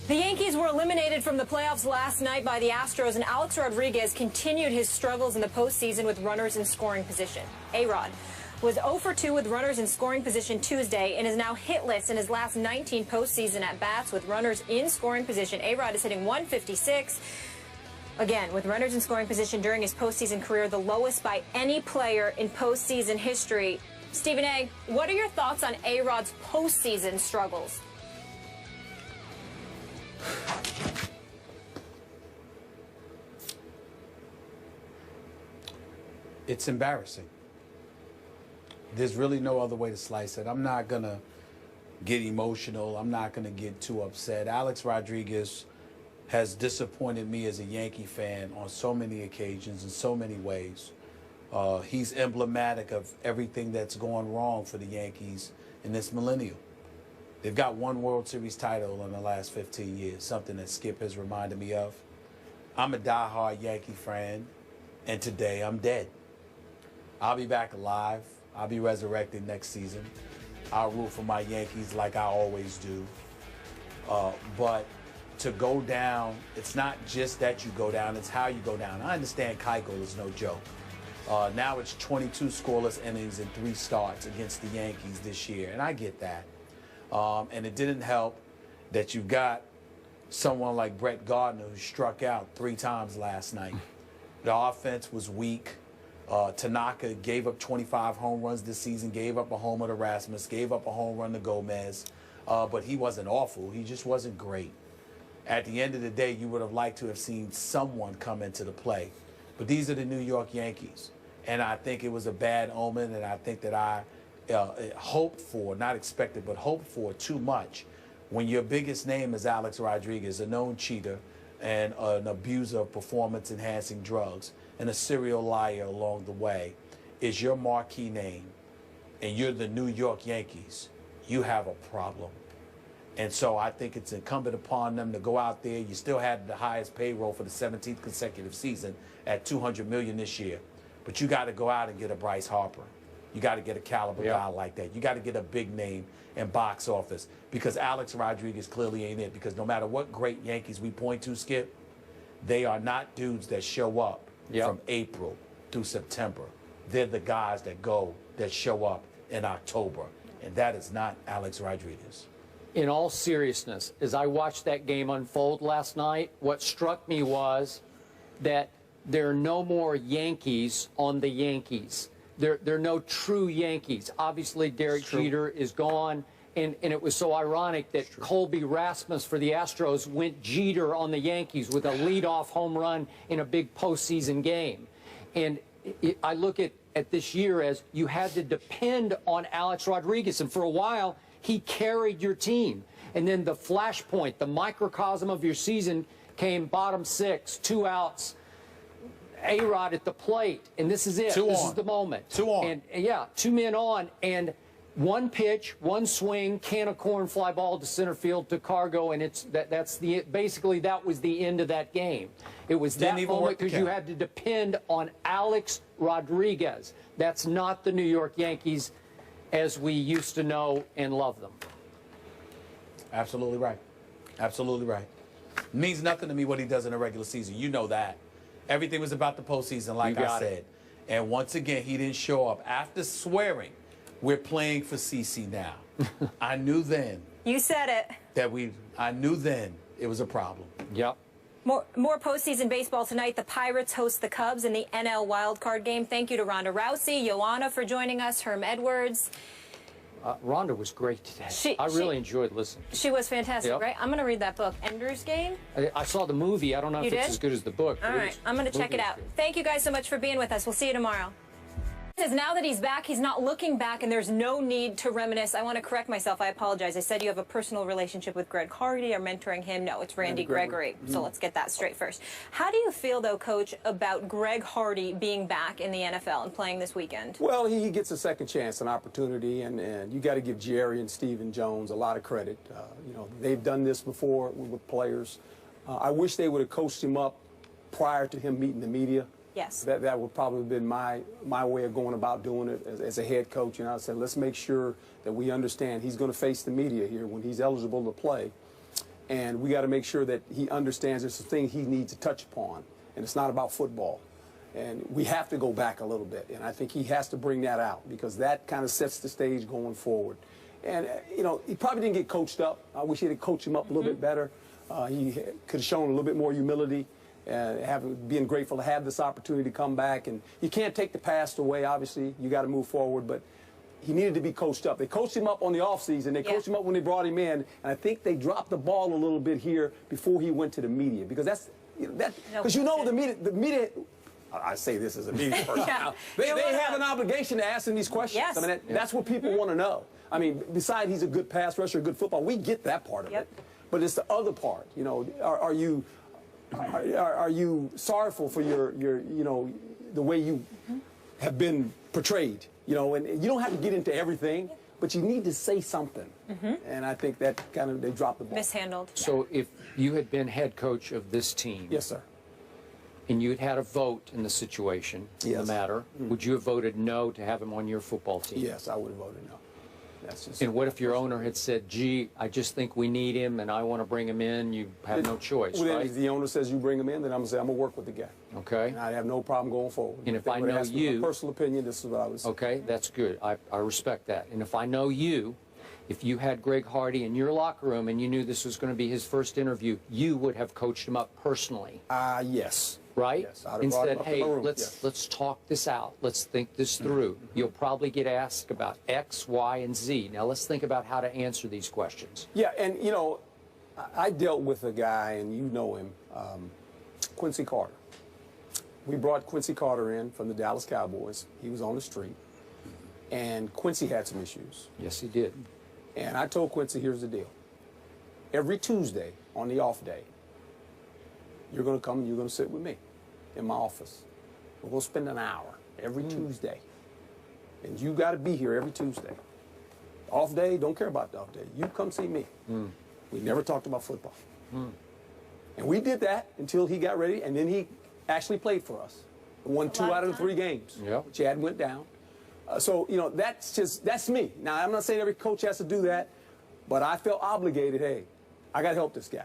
The Yankees were eliminated from the playoffs last night by the Astros, and Alex Rodriguez continued his struggles in the postseason with runners in scoring position. A-Rod was 0 for 2 with runners in scoring position Tuesday and is now hitless in his last 19 postseason at-bats with runners in scoring position. A-Rod is hitting .156. Again, with runners in scoring position during his postseason career, the lowest by any player in postseason history. Stephen A., what are your thoughts on A-Rod's postseason struggles? It's embarrassing. There's really no other way to slice it. I'm not going to get emotional. I'm not going to get too upset. Alex Rodriguez has disappointed me as a Yankee fan on so many occasions in so many ways. He's emblematic of everything that's gone wrong for the Yankees in this millennium. They've got one World Series title in the last 15 years, something that Skip has reminded me of. I'm a diehard Yankee fan, and today I'm dead. I'll be back alive. I'll be resurrected next season. I'll root for my Yankees like I always do. But to go down, it's not just that you go down, it's how you go down. I understand Keuchel is no joke. Now it's 22 scoreless innings and 3 starts against the Yankees this year, and I get that. And it didn't help that you've got someone like Brett Gardner who struck out 3 times last night. The offense was weak. Tanaka gave up 25 home runs this season, gave up a homer to Rasmus, gave up a home run to Gomez. But he wasn't awful. He just wasn't great. At the end of the day, you would have liked to have seen someone come into the play. But these are the New York Yankees. And I think it was a bad omen, and I think that I hoped for, not expected, but hoped for too much when your biggest name is Alex Rodriguez, a known cheater and an abuser of performance-enhancing drugs and a serial liar along the way, is your marquee name, and you're the New York Yankees. You have a problem. And so I think it's incumbent upon them to go out there. You still had the highest payroll for the 17th consecutive season at $200 million this year. But you got to go out and get a Bryce Harper. You got to get a caliber guy like that. You got to get a big name in box office, because Alex Rodriguez clearly ain't it. Because no matter what great Yankees we point to, Skip, they are not dudes that show up from April through September. They're the guys that show up in October. And that is not Alex Rodriguez. In all seriousness, as I watched that game unfold last night, what struck me was that there are no more Yankees on the Yankees. There are no true Yankees. Obviously, Derek Jeter is gone, and it was so ironic that Colby Rasmus for the Astros went Jeter on the Yankees with a leadoff home run in a big postseason game. And I look at this year as you had to depend on Alex Rodriguez, and for a while, he carried your team. And then the flashpoint, the microcosm of your season came bottom 6, 2 outs, A-Rod at the plate, and this is it. This is the moment. 2 on. And yeah, 2 men on, and 1 pitch, 1 swing, can of corn fly ball to center field to Cargo, and basically that was the end of that game. It was that moment because you had to depend on Alex Rodriguez. That's not the New York Yankees as we used to know and love them. Absolutely right. Absolutely right. It means nothing to me what he does in a regular season. You know that. Everything was about the postseason, like I said. And once again, he didn't show up. After swearing, we're playing for CC now. I knew then. You said it. I knew then it was a problem. Yep. More postseason baseball tonight. The Pirates host the Cubs in the NL wildcard game. Thank you to Ronda Rousey, Joanna for joining us, Herm Edwards. Rhonda was great today. I really enjoyed listening. She was fantastic, right? I'm going to read that book, Ender's Game. I saw the movie. I don't know if it's as good as the book. All right, I'm going to check it out. Thank you guys so much for being with us. We'll see you tomorrow. Says now that he's back, he's not looking back, and there's no need to reminisce. I want to correct myself. I apologize. I said you have a personal relationship with Greg Hardy or mentoring him. No, it's Randy Gregory. So let's get that straight first. How do you feel, though, Coach, about Greg Hardy being back in the NFL and playing this weekend? Well, he gets a second chance, an opportunity, and you got to give Jerry and Stephen Jones a lot of credit. You know, they've done this before with players. I wish they would have coached him up prior to him meeting the media. Yes. That would probably have been my way of going about doing it as a head coach. And I said, let's make sure that we understand he's going to face the media here when he's eligible to play. And we got to make sure that he understands there's some things he needs to touch upon, and it's not about football. And we have to go back a little bit, and I think he has to bring that out because that kind of sets the stage going forward. And, you know, he probably didn't get coached up. I wish he had coached him up a little bit better. He could have shown a little bit more humility, being grateful to have this opportunity to come back. And you can't take the past away, obviously. You got to move forward, but he needed to be coached up. They coached him up on the offseason. They coached him up when they brought him in, and I think they dropped the ball a little bit here before he went to the media because the media. I say this as a media person. They have an obligation to ask him these questions. Yes. I mean, that's what people want to know. I mean, besides he's a good pass rusher, good football, we get that part of it. But it's the other part. You know, are you sorrowful for your you know, the way you have been portrayed? You know, and you don't have to get into everything, but you need to say something. And I think that kind of they dropped the ball. Mishandled. So if you had been head coach of this team, Yes, sir. and you had had a vote in the situation, in the matter, would you have voted no to have him on your football team? Yes, I would have voted no. That's just. And what if your owner had said, gee, I just think we need him and I want to bring him in? You have no choice, Well, right? if the owner says you bring him in, then I'm going to say I'm going to work with the guy. Okay. And I have no problem going forward. And if they I would know ask me you- my personal opinion, this is what I would say. Okay, that's good. I respect that. And if I know you, if you had Greg Hardy in your locker room and you knew this was going to be his first interview, you would have coached him up personally. Yes. Right? Yes, I'd have And brought him said, up in hey, my room, let's yes. let's talk this out. Let's think this through. You'll probably get asked about X, Y, and Z. Now let's think about how to answer these questions. Yeah, and you know, I dealt with a guy, and you know him, Quincy Carter. We brought Quincy Carter in from the Dallas Cowboys. He was on the street, and Quincy had some issues. Yes, he did. And I told Quincy, here's the deal. Every Tuesday on the off day, you're going to come and you're going to sit with me in my office. We're going to spend an hour every Tuesday. And you got to be here every Tuesday. Off day, don't care about the off day. You come see me. We never talked about football. And we did that until he got ready, and then he actually played for us. Won 2 out of the 3 games. Yep. Chad went down. So, you know, that's me. Now, I'm not saying every coach has to do that, but I felt obligated, hey, I got to help this guy.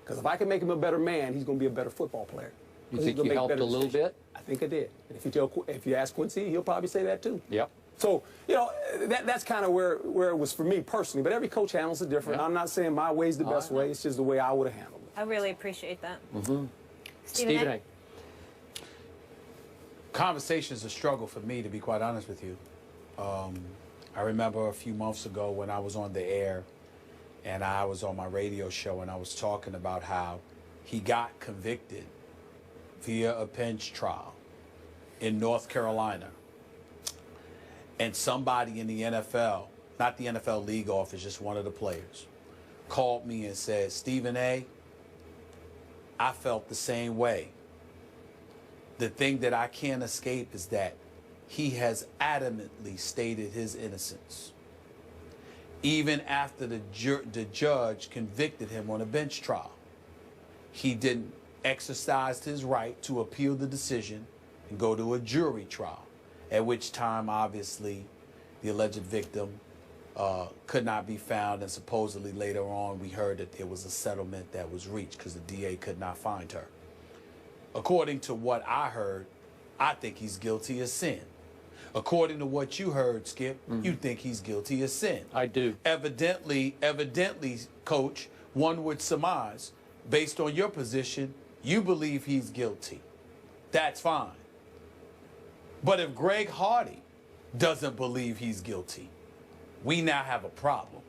Because if I can make him a better man, he's going to be a better football player. You think you helped a little bit? I think I did. And if you ask Quincy, he'll probably say that too. Yep. So, you know, that's kind of where it was for me personally. But every coach handles it different. Yep. I'm not saying my way's the best way. It's just the way I would have handled it. I really appreciate that. Stephen A. Conversation's a struggle for me, to be quite honest with you. I remember a few months ago when I was on the air and I was on my radio show and I was talking about how he got convicted via a bench trial in North Carolina. And somebody in the NFL, not the NFL league office, just one of the players, called me and said, Stephen A., I felt the same way. The thing that I can't escape is that he has adamantly stated his innocence. Even after the judge convicted him on a bench trial, he didn't exercise his right to appeal the decision and go to a jury trial, at which time, obviously, the alleged victim could not be found, and supposedly later on we heard that there was a settlement that was reached because the DA could not find her. According to what I heard, I think he's guilty of sin. According to what you heard, Skip, you think he's guilty of sin. I do. Evidently, Coach, one would surmise, based on your position, you believe he's guilty. That's fine. But if Greg Hardy doesn't believe he's guilty, we now have a problem.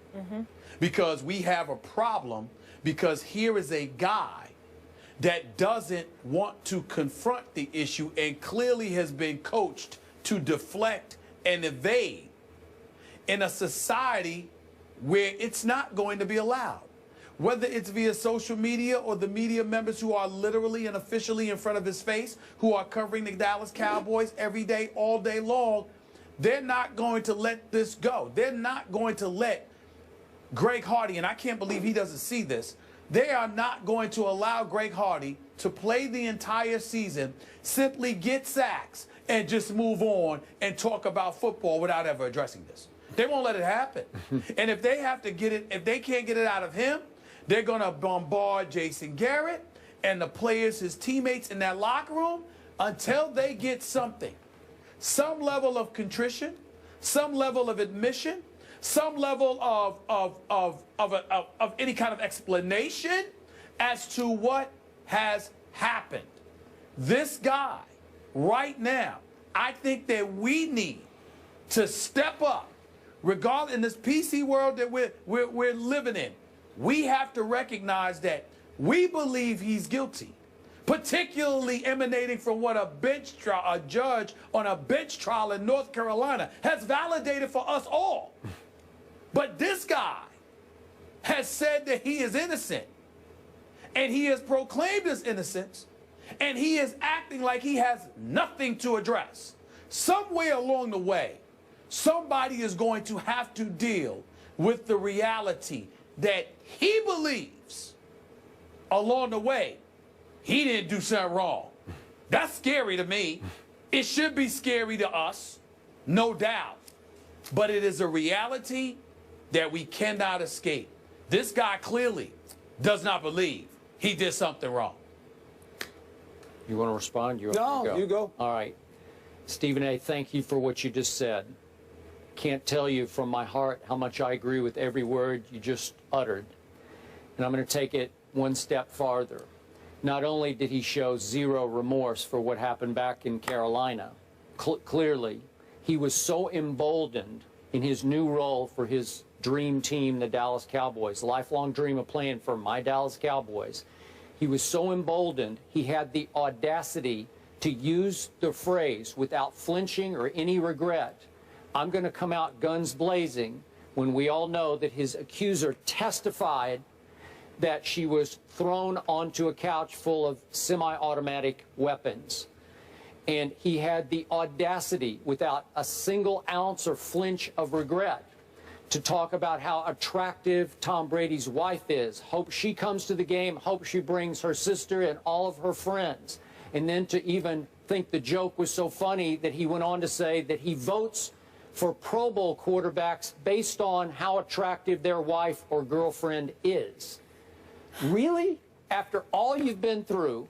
Because we have a problem because here is a guy that doesn't want to confront the issue and clearly has been coached to deflect and evade in a society where it's not going to be allowed. Whether it's via social media or the media members who are literally and officially in front of his face, who are covering the Dallas Cowboys every day, all day long, they're not going to let this go. They're not going to let Greg Hardy, and I can't believe he doesn't see this, they are not going to allow Greg Hardy to play the entire season, simply get sacks, and just move on and talk about football without ever addressing this. They won't let it happen. And if they have to get it, if they can't get it out of him, They're going to bombard Jason Garrett and the players, his teammates in that locker room until they get something. Some level of contrition, some level of admission, some level of any kind of explanation as to what has happened. This guy, right now, I think that we need to step up, regardless in this PC world that we're living in. We have to recognize that we believe he's guilty, particularly emanating from what a judge on a bench trial in North Carolina has validated for us all. But this guy has said that he is innocent, and he has proclaimed his innocence, and he is acting like he has nothing to address. Somewhere along the way, somebody is going to have to deal with the reality that he believes along the way he didn't do something wrong. That's scary to me. It should be scary to us, no doubt. But it is a reality that we cannot escape. This guy clearly does not believe he did something wrong. You want to respond? No, you go. All right. Stephen A., thank you for what you just said. Can't tell you from my heart how much I agree with every word you just uttered. And I'm going to take it one step farther. Not only did he show zero remorse for what happened back in Carolina, clearly, he was so emboldened in his new role for his dream team, the Dallas Cowboys, lifelong dream of playing for my Dallas Cowboys. He was so emboldened, he had the audacity to use the phrase without flinching or any regret, I'm going to come out guns blazing, when we all know that his accuser testified that she was thrown onto a couch full of semi-automatic weapons. And he had the audacity, without a single ounce or flinch of regret, to talk about how attractive Tom Brady's wife is. Hope she comes to the game, hope she brings her sister and all of her friends. And then to even think the joke was so funny that he went on to say that he votes for Pro Bowl quarterbacks based on how attractive their wife or girlfriend is. Really? After all you've been through,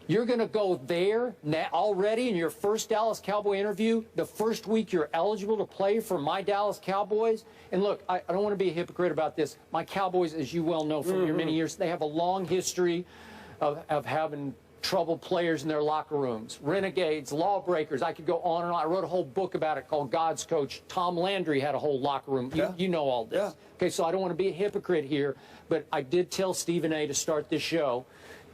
you're going to go there already in your first Dallas Cowboy interview, the first week you're eligible to play for my Dallas Cowboys? And look, I don't want to be a hypocrite about this. My Cowboys, as you well know from your many years, they have a long history of having troubled players in their locker rooms, renegades, lawbreakers. I could go on and on. I wrote a whole book about it called God's Coach. Tom Landry had a whole locker room. You know all this. Yeah. Okay, so I don't want to be a hypocrite here, but I did tell Stephen A. to start this show.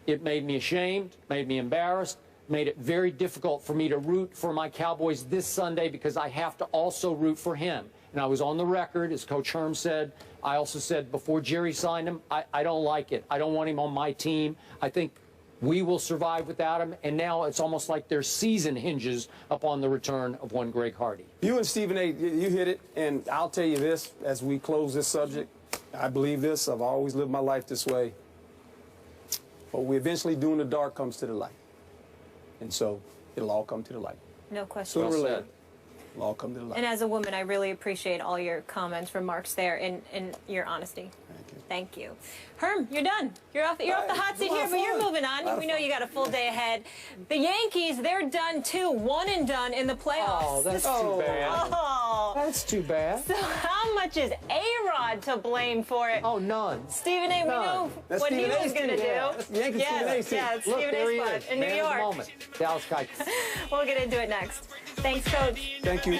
It made me ashamed, made me embarrassed, made it very difficult for me to root for my Cowboys this Sunday because I have to also root for him. And I was on the record, as Coach Herm said. I also said before Jerry signed him, I don't like it. I don't want him on my team. I think we will survive without him, and now it's almost like their season hinges upon the return of one Greg Hardy. You and Stephen A., you hit it, and I'll tell you this as we close this subject. I believe this. I've always lived my life this way. What we eventually do in the dark comes to the light. And so it'll all come to the light. No question. Sooner or later, it'll all come to the light. And as a woman, I really appreciate all your comments, remarks there, and your honesty. Thank you. Thank you. Herm, you're done. You're off the hot seat here, but you're moving on. We know you got a full day ahead. The Yankees, they're done too. One and done in the playoffs. Oh, that's too bad. Oh. That's too bad. So how much is A-Rod to blame for it? Oh, none. Stephen A., we know That's what Stephen he was going to do. That's Yankees Stephen A. team. Yeah, it's Look, Stephen there he A. spot is. in New Man of the York. moment. Dallas Cowboys. We'll get into it next. Thanks, Coach. Thank you.